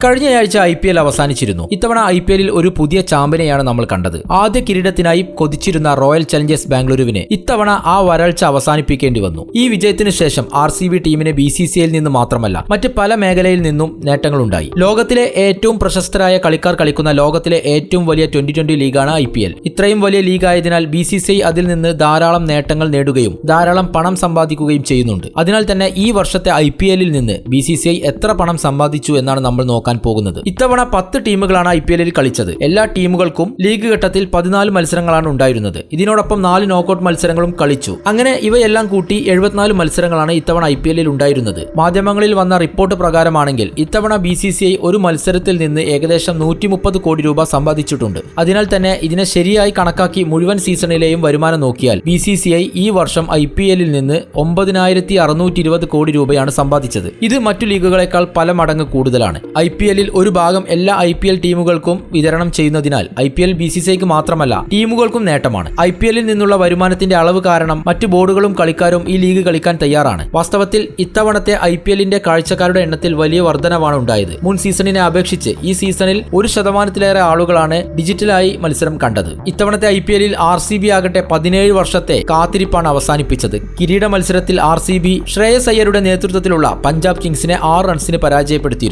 കഴിഞ്ഞയാഴ്ച IPL അവസാനിച്ചിരുന്നു. ഇത്തവണ IPLൽ ഒരു പുതിയ ചാമ്പ്യനെയാണ് നമ്മൾ കണ്ടത്. ആദ്യ കിരീടത്തിനായി കൊതിച്ചിരുന്ന റോയൽ ചലഞ്ചേഴ്സ് ബാംഗ്ലൂരുവിന് ഇത്തവണ ആ വരൾച്ച അവസാനിപ്പിക്കേണ്ടി വന്നു. ഈ വിജയത്തിനു ശേഷം RCB ടീമിന് BCCIയിൽ നിന്ന് മാത്രമല്ല മറ്റ് പല മേഖലയിൽ നിന്നും നേട്ടങ്ങളുണ്ടായി. ലോകത്തിലെ ഏറ്റവും പ്രശസ്തരായ കളിക്കാർ കളിക്കുന്ന ലോകത്തിലെ ഏറ്റവും വലിയ 2020 ലീഗാണ് IPL. ഇത്രയും വലിയ ലീഗായതിനാൽ BCCI അതിൽ നിന്ന് ധാരാളം നേട്ടങ്ങൾ നേടുകയും ധാരാളം പണം സമ്പാദിക്കുകയും ചെയ്യുന്നുണ്ട്. അതിനാൽ തന്നെ ഈ വർഷത്തെ IPLൽ നിന്ന് BCCI എത്ര പണം സമ്പാദിച്ചു എന്നാണ് നമ്മൾ നോക്കാൻ പോകുന്നത്. ഇത്തവണ 10 ടീമുകളാണ് IPLൽ കളിച്ചത്. എല്ലാ ടീമുകൾക്കും ലീഗ് ഘട്ടത്തിൽ 14 മത്സരങ്ങളാണ് ഉണ്ടായിരുന്നത്. ഇതിനോടൊപ്പം 4 നോക്കൌട്ട് മത്സരങ്ങളും കളിച്ചു. അങ്ങനെ ഇവയെല്ലാം കൂട്ടി 74 മത്സരങ്ങളാണ് ഇത്തവണ IPLൽ ഉണ്ടായിരുന്നത്. മാധ്യമങ്ങളിൽ വന്ന റിപ്പോർട്ട് പ്രകാരമാണെങ്കിൽ ഇത്തവണ BCCI ഒരു മത്സരത്തിൽ നിന്ന് ഏകദേശം 130 കോടി രൂപ സമ്പാദിച്ചിട്ടുണ്ട്. അതിനാൽ തന്നെ ഇതിനെ ശരിയായി കണക്കാക്കി മുഴുവൻ സീസണിലെയും വരുമാനം നോക്കിയാൽ BCCI ഈ വർഷം IPLൽ നിന്ന് 9620 കോടി രൂപയാണ് സമ്പാദിച്ചത്. ഇത് മറ്റു ലീഗുകളെക്കാൾ പല മടങ്ങ് കൂടുതലാണ്. IPLൽ ഒരു ഭാഗം എല്ലാ IPL ടീമുകൾക്കും വിതരണം ചെയ്യുന്നതിനാൽ IPL BCCIക്ക് മാത്രമല്ല ടീമുകൾക്കും നേട്ടമാണ്. IPLൽ നിന്നുള്ള വരുമാനത്തിന്റെ അളവ് കാരണം മറ്റു ബോർഡുകളും കളിക്കാരും ഈ ലീഗ് കളിക്കാൻ തയ്യാറാണ്. വാസ്തവത്തിൽ ഇത്തവണത്തെ IPLന്റെ കാഴ്ചക്കാരുടെ എണ്ണത്തിൽ വലിയ വർധനവാണ് ഉണ്ടായത്. മുൻ സീസണിനെ അപേക്ഷിച്ച് ഈ സീസണിൽ 1% ആളുകളാണ് ഡിജിറ്റലായി മത്സരം കണ്ടത്. ഇത്തവണത്തെ IPLൽ RCB ആകട്ടെ 17 വർഷത്തെ കാത്തിരിപ്പാണ് അവസാനിപ്പിച്ചത്. കിരീട മത്സരത്തിൽ RCB ശ്രേയസ് അയ്യരുടെ നേതൃത്വത്തിലുള്ള പഞ്ചാബ് കിങ്സിനെ 6 റൺസിന് പരാജയപ്പെടുത്തിയിരുന്നു.